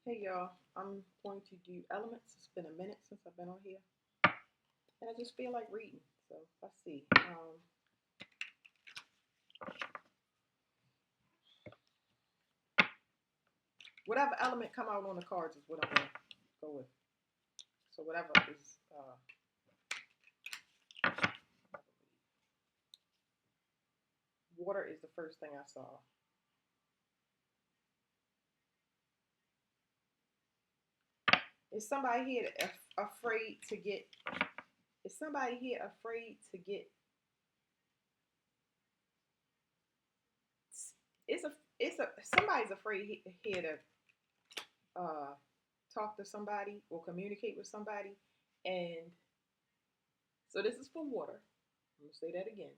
Hey y'all, I'm going to do elements. It's been a minute since I've been on here, and I just feel like reading. So let's see. Whatever element come out on the cards is what I'm gonna go with. So whatever is water is the first thing I saw. Is somebody here afraid to get? Is somebody here afraid to get? It's a somebody's afraid here to talk to somebody or communicate with somebody, and so this is for water. I'm gonna say that again.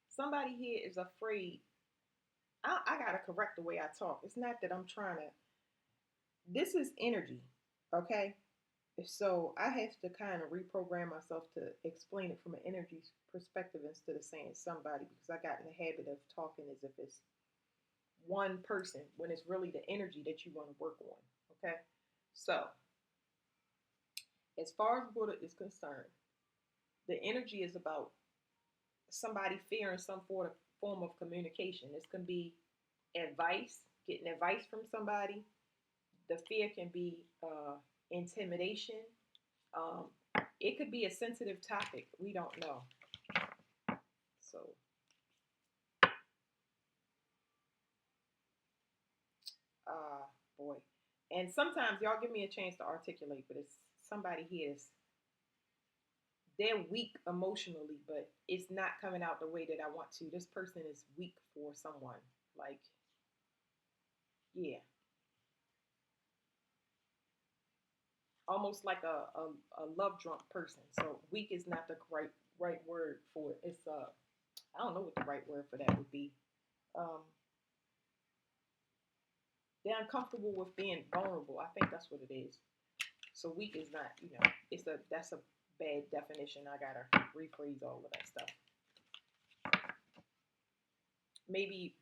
Somebody here is afraid. I gotta correct the way I talk. It's not that I'm trying to. This is energy, okay? So I have to kind of reprogram myself to explain it from an energy perspective instead of saying somebody because I got in the habit of talking as if it's one person when it's really the energy that you want to work on. Okay, so as far as Buddha is concerned, the energy is about somebody fearing some form of communication. This can be advice, getting advice from somebody. The fear can be intimidation. Um, it could be a sensitive topic. We don't know. So, uh, boy. And sometimes y'all give me a chance to articulate, but it's somebody here is they're weak emotionally, but it's not coming out the way that I want to. This person is weak for someone. Like, yeah, almost like a love drunk person. So weak is not the right word for it. It's I don't know what the right word for that would be. Um, they're uncomfortable with being vulnerable. I think that's what it is. So weak is not, it's a that's a bad definition. I gotta rephrase all of that stuff. Maybe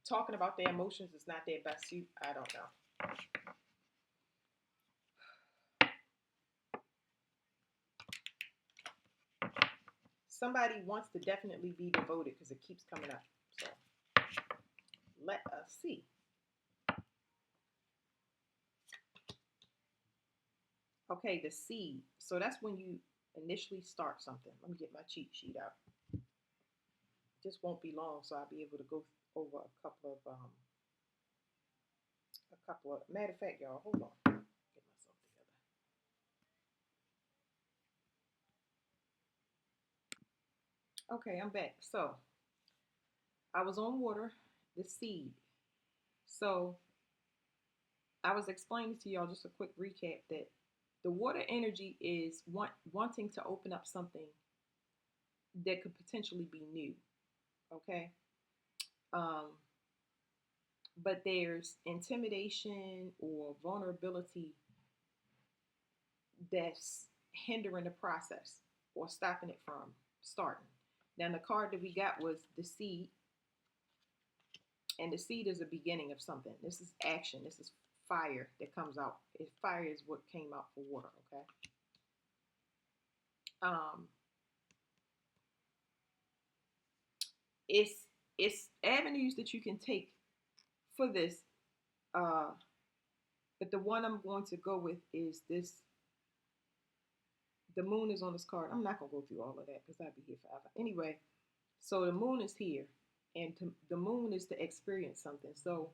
talking about their emotions is not their best suit. I don't know. Somebody wants to definitely be devoted because it keeps coming up. So let us see. Okay, the seed. So that's when you initially start something. Let me get my cheat sheet out. It just won't be long, so I'll be able to go over a couple of matter of fact, y'all. Hold on. Get myself together. Okay, I'm back. So I was on water, the seed. So I was explaining to y'all just a quick recap that the water energy is wanting to open up something that could potentially be new. Okay. Um, but there's intimidation or vulnerability that's hindering the process or stopping it from starting. Now, the card that we got was the seed, and the seed is a beginning of something. This is action. This is fire that comes out. Fire is what came out for water. Okay. Um, it's avenues that you can take for this. Uh, but the one I'm going to go with is this. The moon is on this card. I'm not gonna go through all of that because I'd be here forever. Anyway, so the moon is here, and the moon is to experience something. So,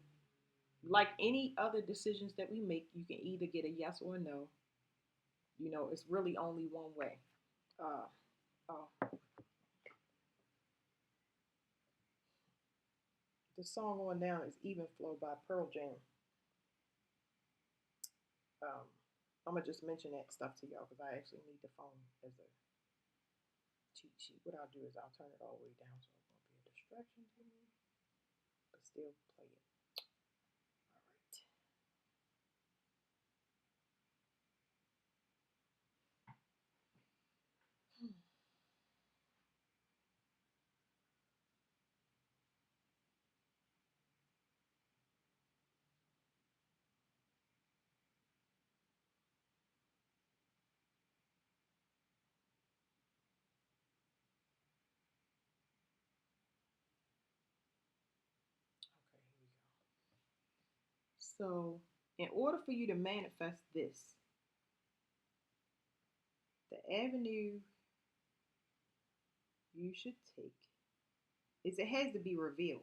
like any other decisions that we make, you can either get a yes or a no. It's really only one way. Uh, uh, the song on down is "Even Flow" by Pearl Jam. Um, I'm gonna just mention that stuff to y'all because I actually need the phone as a cheat sheet. What I'll do is I'll turn it all the way down so it won't be a distraction to me, but still play it. All right. So, in order for you to manifest this, the avenue you should take is it has to be revealed.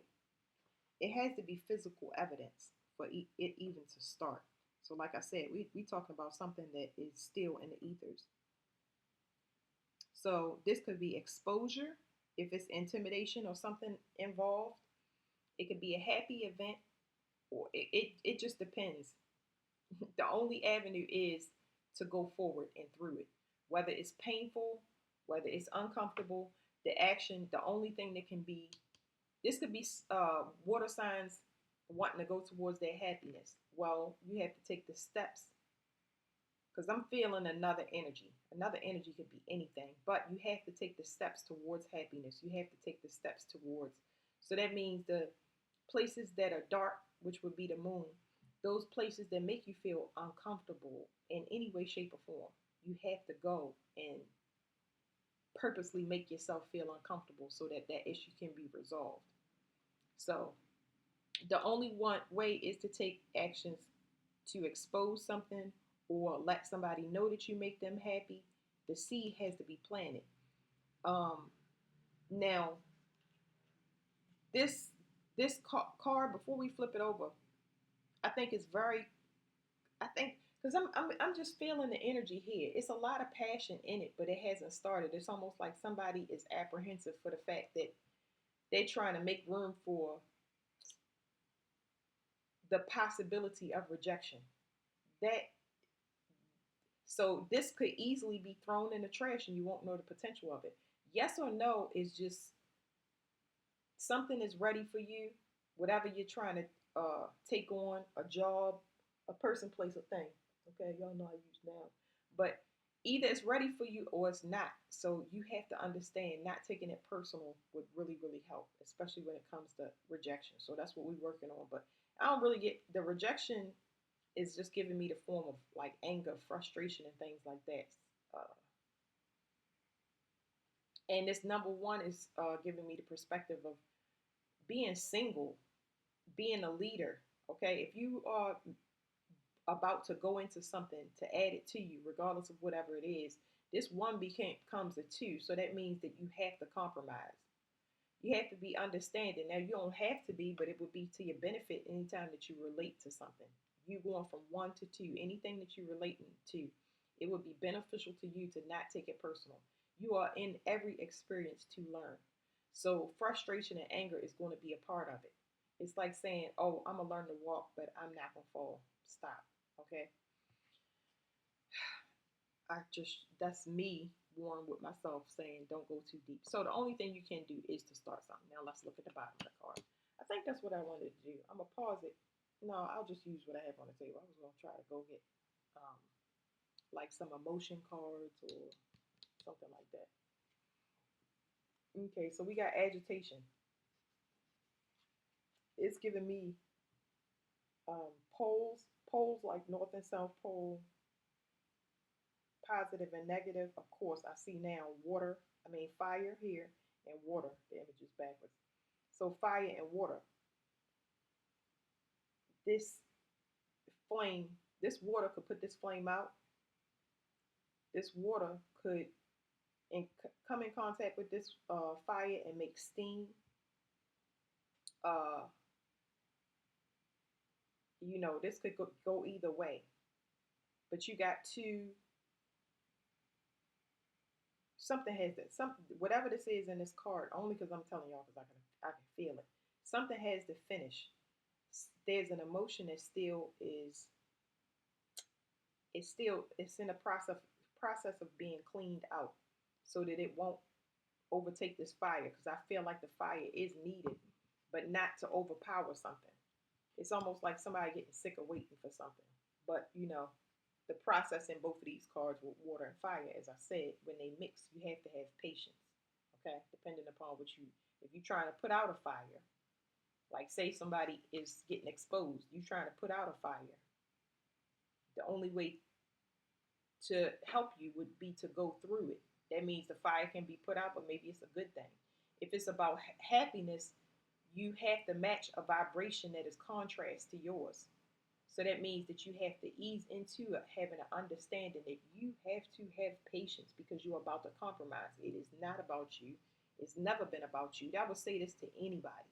It has to be physical evidence for it even to start. So, like I said, we talking about something that is still in the ethers. So, this could be exposure if it's intimidation or something involved. It could be a happy event, or it just depends. The only avenue is to go forward and through it. Whether it's painful, whether it's uncomfortable, the action, the only thing that can be, this could be water signs wanting to go towards their happiness. Well, you have to take the steps because I'm feeling another energy. Another energy could be anything, but you have to take the steps towards happiness. You have to take the steps towards. So that means the places that are dark, which would be the moon, those places that make you feel uncomfortable in any way, shape, or form, you have to go and purposely make yourself feel uncomfortable so that that issue can be resolved. So the only one way is to take actions to expose something or let somebody know that you make them happy. The seed has to be planted. Um, Now, this card, before we flip it over, I think it's very, I think, because I'm just feeling the energy here. It's a lot of passion in it, but it hasn't started. It's almost like somebody is apprehensive for the fact that they're trying to make room for the possibility of rejection. That So this could easily be thrown in the trash and you won't know the potential of it. Yes or no is just something is ready for you, whatever you're trying to take on, a job, a person, place, a thing. Okay, y'all know I use now. But either it's ready for you or it's not. So you have to understand not taking it personal would really, really help, especially when it comes to rejection. So that's what we're working on. But I don't really get the rejection is just giving me the form of like anger, frustration, and things like that. Uh, and this number one is giving me the perspective of being single, being a leader. Okay, if you are about to go into something to add it to you, regardless of whatever it is, this one becomes a two. So that means that you have to compromise. You have to be understanding. Now, you don't have to be, but it would be to your benefit anytime that you relate to something. You going from one to two, anything that you relating to, it would be beneficial to you to not take it personal. You are in every experience to learn. So frustration and anger is going to be a part of it. It's like saying, "Oh, I'm gonna learn to walk, but I'm not gonna fall." Stop. Okay. That's me warm with myself saying don't go too deep. So the only thing you can do is to start something. Now let's look at the bottom of the card. I think that's what I wanted to do. I'm gonna pause it. No, I'll just use what I have on the table. I was gonna try to go get um, like some emotion cards or something like that. Okay, so we got agitation. It's giving me poles like north and south pole, positive and negative. Of course, I see now fire here and water. The image is backwards. So fire and water. This flame, this water could put this flame out. This water could come in contact with this fire and make steam. Uh, this could go either way. But you got to something has that some whatever this is in this card. Only because I'm telling y'all because I can feel it. Something has to finish. There's an emotion that still is it's in a process of being cleaned out so that it won't overtake this fire because I feel like the fire is needed, but not to overpower something. It's almost like somebody getting sick of waiting for something. But the process in both of these cards with water and fire, as I said, when they mix, you have to have patience. Okay, depending upon if you're trying to put out a fire, like say somebody is getting exposed, you're trying to put out a fire. The only way to help you would be to go through it. That means the fire can be put out, but maybe it's a good thing. If it's about happiness, you have to match a vibration that is contrast to yours. So that means that you have to ease into having an understanding that you have to have patience because you're about to compromise. It is not about you. It's never been about you. I would say this to anybody.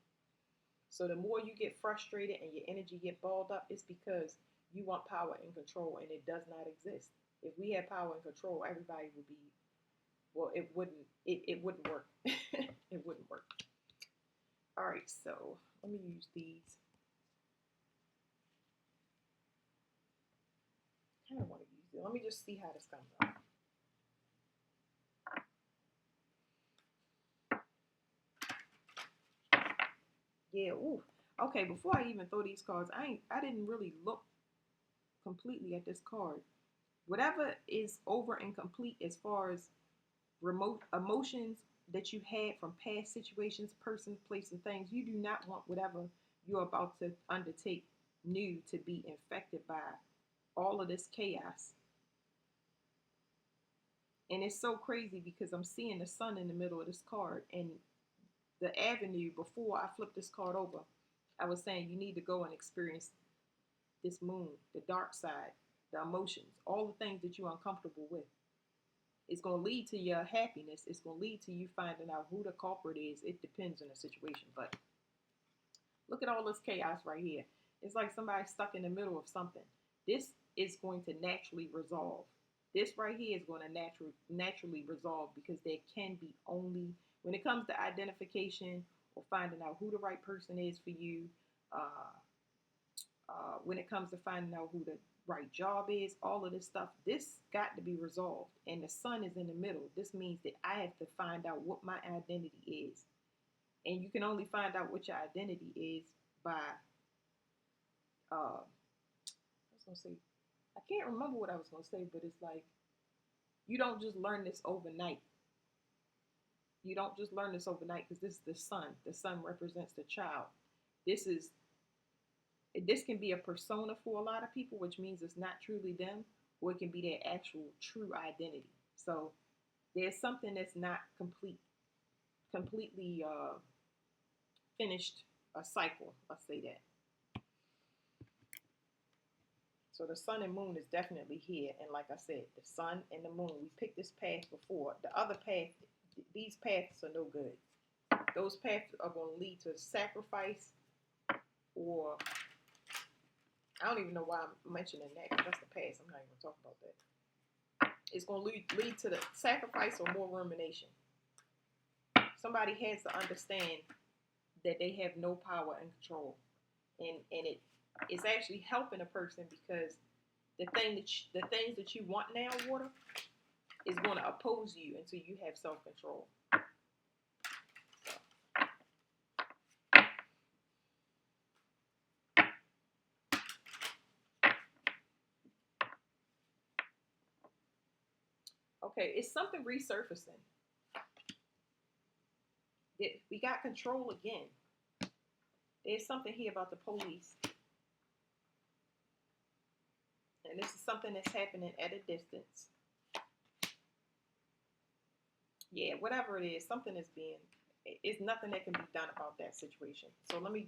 So the more you get frustrated and your energy get balled up, it's because you want power and control, and it does not exist. If we had power and control, everybody would be, well, it wouldn't. It wouldn't work. It wouldn't work. All right, so let me use these. I kind of want to use it. Let me just see how this comes out. Yeah. Ooh. Okay. Before I even throw these cards, I didn't really look completely at this card. Whatever is over and complete as far as remote emotions that you had from past situations, person, place, and things, you do not want whatever you're about to undertake new to be infected by all of this chaos. And it's so crazy because I'm seeing the sun in the middle of this card, and the avenue before I flip this card over, I was saying you need to go and experience this moon, the dark side, the emotions, all the things that you're uncomfortable with. It's going to lead to your happiness. It's going to lead to you finding out who the culprit is. It depends on the situation. But look at all this chaos right here. It's like somebody stuck in the middle of something. This is going to naturally resolve. This right here is going to naturally resolve because there can be only, when it comes to identification or finding out who the right person is for you, uh, when it comes to finding out who the right job is, all of this stuff, this got to be resolved. And the sun is in the middle. This means that I have to find out what my identity is. And you can only find out what your identity is by, I was going to say, I can't remember what I was going to say, but it's like, you don't just learn this overnight. You don't just learn this overnight because this is the sun. The sun represents the child. This is this can be a persona for a lot of people, which means it's not truly them, or it can be their actual true identity. So there's something that's not completely finished a cycle. Let's say that. So the sun and moon is definitely here, and like I said, the sun and the moon. We picked this path before. The other path, these paths are no good. Those paths are going to lead to sacrifice, or I don't even know why I'm mentioning that because that's the past. I'm not even going to talk about that. It's going to lead to the sacrifice or more rumination. Somebody has to understand that they have no power and control, and it's actually helping a person because the things that you want now, water, is going to oppose you until you have self control. Okay, it's something resurfacing. We got control again. There's something here about the police. And this is something that's happening at a distance. Yeah, whatever it is, something is being, it's nothing that can be done about that situation. So let me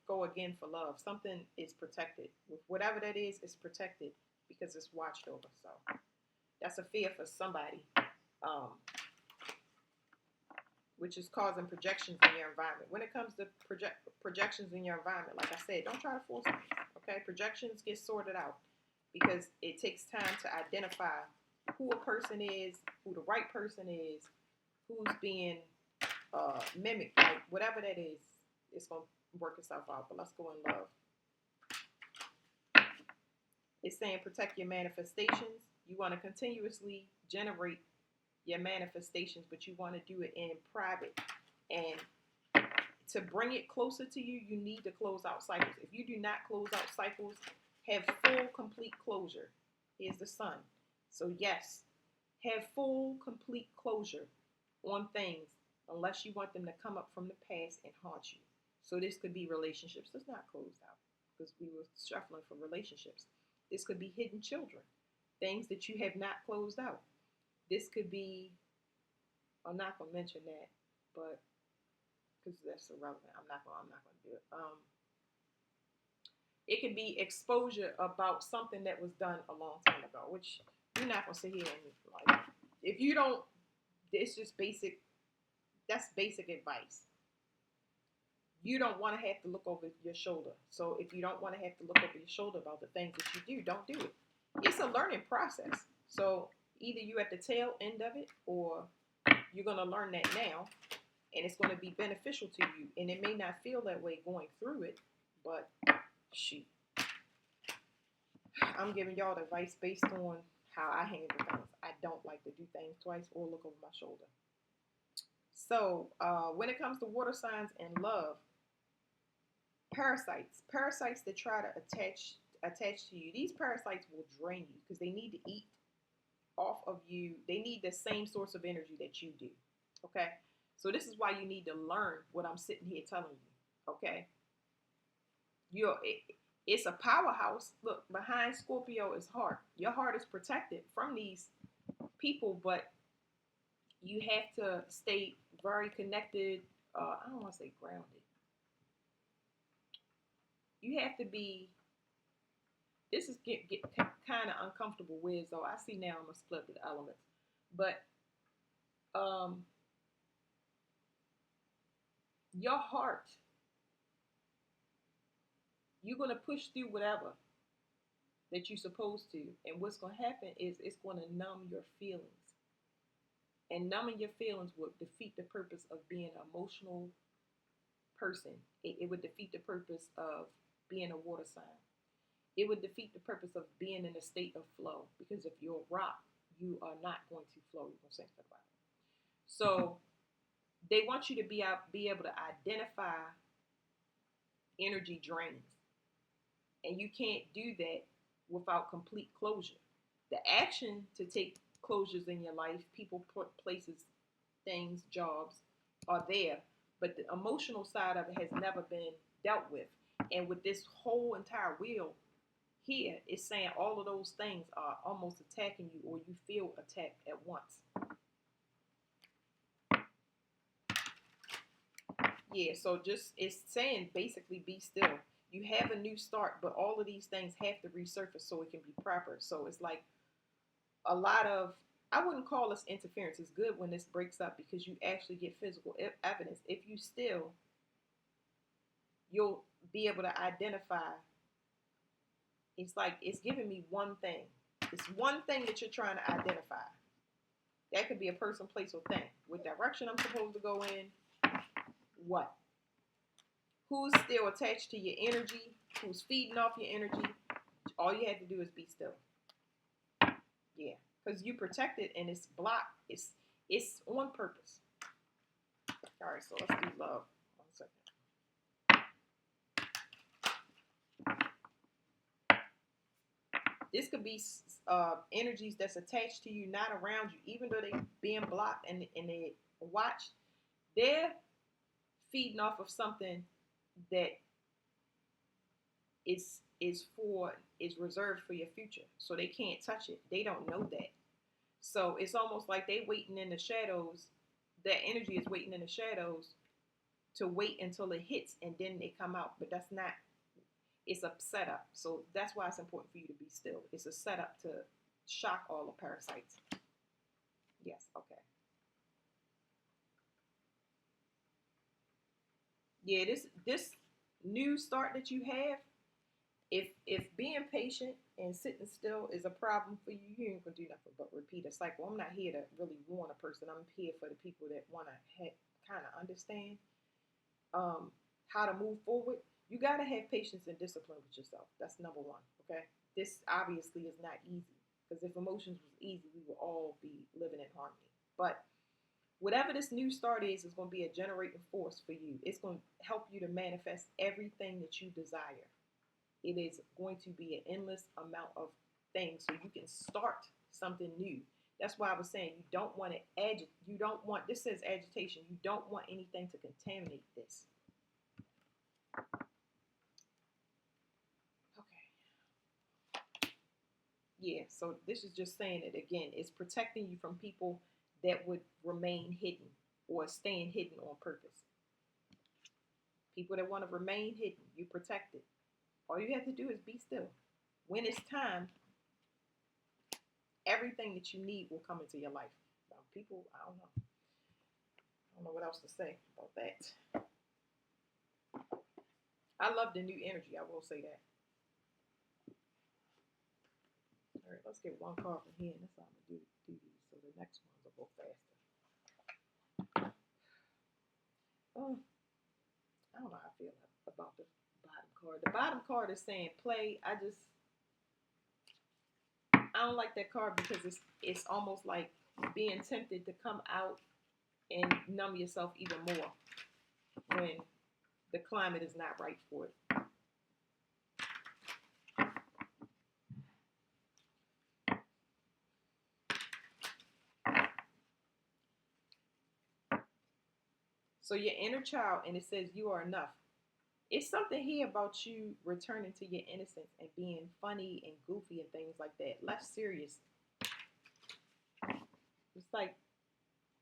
go again for love. Something is protected. With whatever that is, it's protected because it's watched over. So that's a fear for somebody, which is causing projections in your environment. When it comes to projections in your environment, like I said, don't try to force them. Okay, projections get sorted out because it takes time to identify who a person is, who the right person is, who's being mimicked, like whatever that is, it's going to work itself out. But let's go in love. It's saying protect your manifestations. You want to continuously generate your manifestations, but you want to do it in private. And to bring it closer to you, you need to close out cycles. If you do not close out cycles, have full, complete closure. Here's the sun. So yes, have full, complete closure on things unless you want them to come up from the past and haunt you. So this could be relationships that's not closed out because we were shuffling for relationships. This could be hidden children, things that you have not closed out. This could be, I'm not going to mention that, but because that's irrelevant, I'm not going to do it. It could be exposure about something that was done a long time ago, which you're not gonna sit here and like, if you don't, it's just basic. That's basic advice. You don't want to have to look over your shoulder. So if you don't want to have to look over your shoulder about the things that you do, don't do it. It's a learning process. So either you at the tail end of it, or you're gonna learn that now, and it's gonna be beneficial to you. And it may not feel that way going through it, but shoot, I'm giving y'all the advice based on how I handle things. I don't like to do things twice or look over my shoulder. So when it comes to water signs and love, parasites that try to attach to you. These parasites will drain you because they need to eat off of you. They need the same source of energy that you do. Okay, so this is why you need to learn what I'm sitting here telling you. Okay, it's a powerhouse. Look, behind Scorpio is heart. Your heart is protected from these people, but you have to stay very connected. I don't want to say grounded. You have to be. This is get kind of uncomfortable with. So I see now I'm gonna split the elements, but um, your heart, you're gonna push through whatever that you're supposed to, and what's gonna happen is it's gonna numb your feelings, and numbing your feelings would defeat the purpose of being an emotional person. It would defeat the purpose of being a water sign. It would defeat the purpose of being in a state of flow, because if you're a rock, you are not going to flow. You're going to sink to the bottom. So they want you to be able to identify energy drains, and you can't do that without complete closure. The action to take closures in your life, people, places, things, jobs, are there, but the emotional side of it has never been dealt with. And with this whole entire wheel here, it's saying all of those things are almost attacking you, or you feel attacked at once. Yeah, so just it's saying basically be still. You have a new start, but all of these things have to resurface so it can be proper. So it's like a lot of, I wouldn't call this interference. It's good when this breaks up because you actually get physical evidence. If you still, you'll be able to identify. It's like it's giving me one thing. It's one thing that you're trying to identify. That could be a person, place, or thing. What direction I'm supposed to go in? What? Who's still attached to your energy? Who's feeding off your energy? All you have to do is be still. Yeah, because you protect it and it's blocked. It's on purpose. All right, so let's do love. 1 second. This could be energies that's attached to you, not around you, even though they being blocked and they watched. They're feeding off of something that is reserved for your future. So they can't touch it. They don't know that. So it's almost like they waiting in the shadows. That energy is waiting in the shadows to wait until it hits and then they come out. But that's not, it's a setup. So that's why it's important for you to be still. It's a setup to shock all the parasites. Yes, okay. Yeah, this new start that you have, if being patient and sitting still is a problem for you, you ain't gonna do nothing but repeat a cycle. I'm not here to really warn a person. I'm here for the people that want to kind of understand how to move forward. You gotta have patience and discipline with yourself. That's number one. Okay, this obviously is not easy because if emotions was easy, we would all be living in harmony. But whatever this new start is going to be a generating force for you. It's going to help you to manifest everything that you desire. It is going to be an endless amount of things so you can start something new. That's why I was saying you don't want to you don't want, this says agitation. You don't want anything to contaminate this. Okay. Yeah, so this is just saying it again. It's protecting you from people that would remain hidden or staying hidden on purpose. People that want to remain hidden, you protect it. All you have to do is be still. When it's time, everything that you need will come into your life. Now, people, I don't know. I don't know what else to say about that. I love the new energy. I will say that. All right, let's get one card from here, and that's how I'm gonna do these. So the next ones will go faster. Oh, I don't know how I feel about the bottom card. The bottom card is saying play. I don't like that card because it's almost like being tempted to come out and numb yourself even more when the climate is not right for it. So your inner child, and it says you are enough. It's something here about you returning to your innocence and being funny and goofy and things like that. Less serious. It's like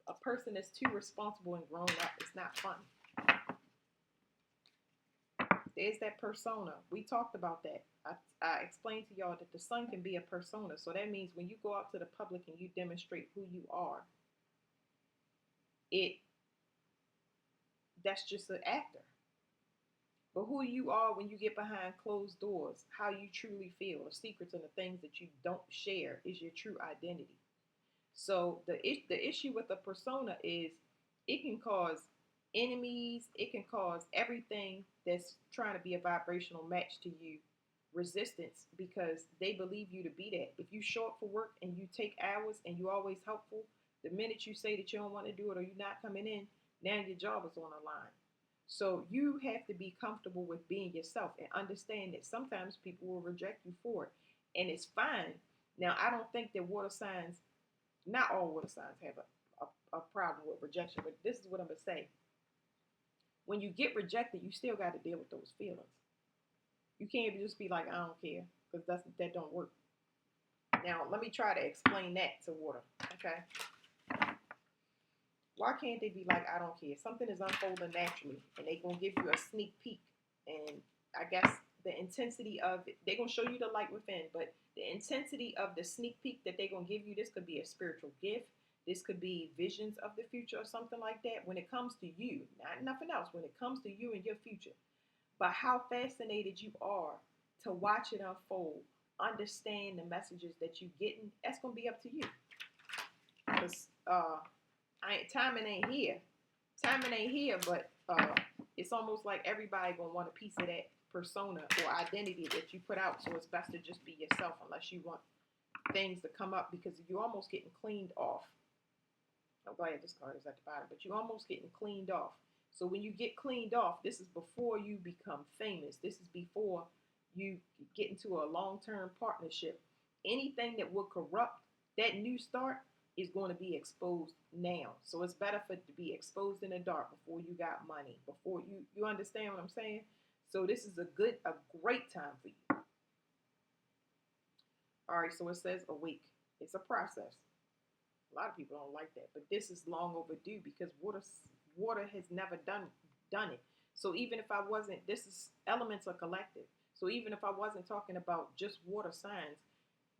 a person that's too responsible and grown up. It's not fun. There's that persona. We talked about that. I explained to y'all that the sun can be a persona. So that means when you go out to the public and you demonstrate who you are, it that's just an actor. But who you are when you get behind closed doors, how you truly feel, the secrets and the things that you don't share is your true identity. So the issue with a persona is it can cause enemies, it can cause everything that's trying to be a vibrational match to you resistance because they believe you to be that. If you show up for work and you take hours and you're always helpful, the minute you say that you don't want to do it or you're not coming in, now your job is on the line. So you have to be comfortable with being yourself and understand that sometimes people will reject you for it. And it's fine. Now, I don't think that water signs, not all water signs have a problem with rejection, but this is what I'm going to say. When you get rejected, you still got to deal with those feelings. You can't just be like, I don't care, because that don't work. Now, let me try to explain that to water, okay? Why can't they be like, I don't care? Something is unfolding naturally, and they gonna give you a sneak peek. And I guess the intensity of it, they're gonna show you the light within, but the intensity of the sneak peek that they're gonna give you, this could be a spiritual gift. This could be visions of the future or something like that. When it comes to you, not nothing else. When it comes to you and your future, but how fascinated you are to watch it unfold, understand the messages that you're getting. That's gonna be up to you. Because timing ain't here. Timing ain't here, but it's almost like everybody gonna want a piece of that persona or identity that you put out. So it's best to just be yourself unless you want things to come up because you're almost getting cleaned off. I'm glad this card is at the bottom, but you're almost getting cleaned off. So when you get cleaned off, this is before you become famous. This is before you get into a long-term partnership. Anything that will corrupt that new start is going to be exposed now. So it's better for it to be exposed in the dark before you got money, before you understand what I'm saying? So this is a great time for you. All right, so it says awake. It's a process. A lot of people don't like that, but this is long overdue because water has never done it. So even if I wasn't, this is elements are collective. So even if I wasn't talking about just water signs,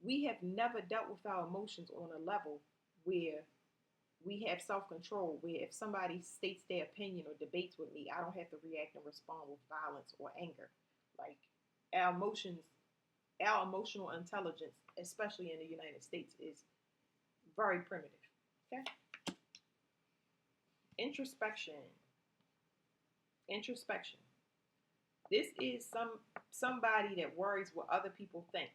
we have never dealt with our emotions on a level where we have self-control, where if somebody states their opinion or debates with me, I don't have to react and respond with violence or anger. Like our emotions, our emotional intelligence, especially in the United States, is very primitive. Okay. Introspection. Introspection. This is somebody that worries what other people think.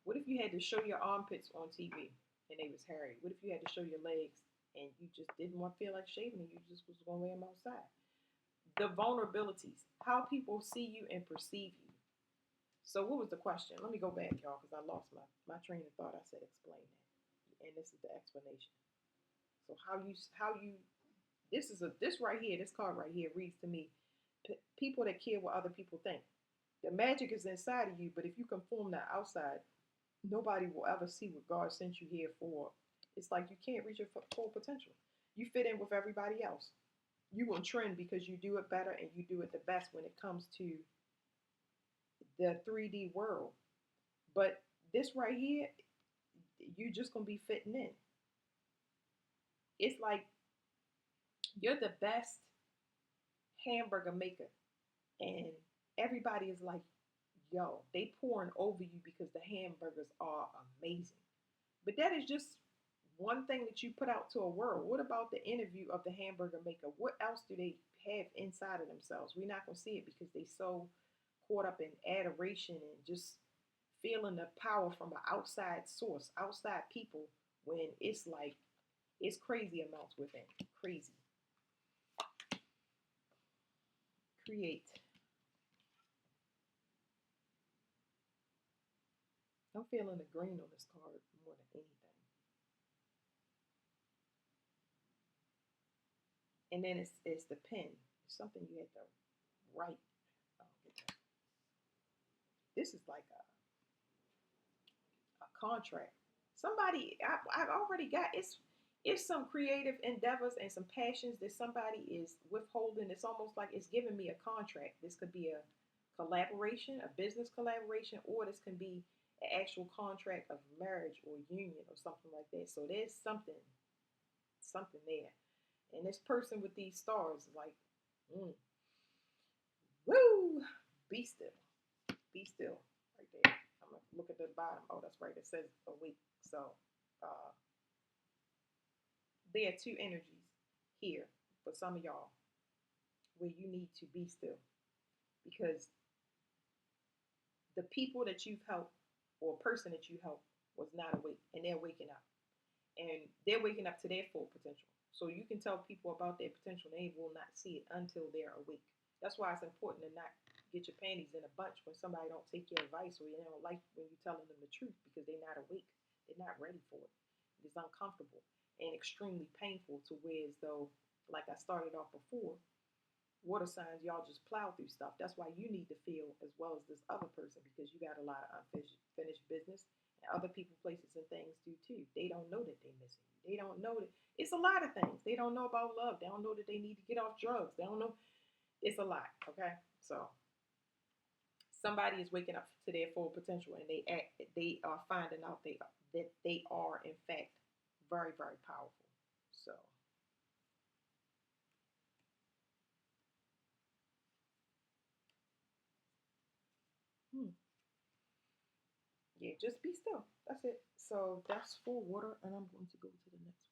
What if you had to show your armpits on TV and they was hairy? What if you had to show your legs and you just didn't want to feel like shaving and you just was going to wear them outside? The vulnerabilities, how people see you and perceive you. So what was the question? Let me go back, y'all, because I lost my train of thought. I said explain that, and this is the explanation. So this right here, this card right here reads to me, people that care what other people think. The magic is inside of you, but if you conform to outside, nobody will ever see what God sent you here for. It's like you can't reach your full potential. You fit in with everybody else. You will trend because you do it better and you do it the best when it comes to the 3D world. But this right here, you just gonna be fitting in. It's like you're the best hamburger maker, and everybody is like, yo, they pouring over you because the hamburgers are amazing. But that is just one thing that you put out to a world. What about the interview of the hamburger maker? What else do they have inside of themselves? We're not gonna see it because they so caught up in adoration and just feeling the power from an outside source, outside people, when it's like it's crazy amounts within. Crazy. Create. I'm feeling the green on this card more than anything. And then it's the pen. It's something you have to write. Oh, this is like a contract. Somebody I've already got it's some creative endeavors and some passions that somebody is withholding. It's almost like it's giving me a contract. This could be a collaboration, a business collaboration, or this can be an actual contract of marriage or union or something like that. So there's something there. And this person with these stars is like, mm, woo, be still, be still, right there. I'm gonna look at the bottom. Oh, that's right. It says awake. So uh, there are two energies here for some of y'all where you need to be still because the people that you've helped or a person that you helped was not awake and they're waking up and they're waking up to their full potential. So you can tell people about their potential, they will not see it until they're awake. That's why it's important to not get your panties in a bunch when somebody don't take your advice or you don't like when you're telling them the truth because they're not awake. They're not ready for it. It's uncomfortable and extremely painful to where as though, like I started off before, water signs, y'all just plow through stuff. That's why you need to feel as well as this other person because you got a lot of unfinished business. And other people, places, and things do too. They don't know that they're missing you. They don't know that it's a lot of things. They don't know about love. They don't know that they need to get off drugs. They don't know. It's a lot. Okay, so somebody is waking up to their full potential and they are finding out that they are in fact very very powerful. So hmm. Yeah, just be still. That's it. So that's for water, and I'm going to go to the next one.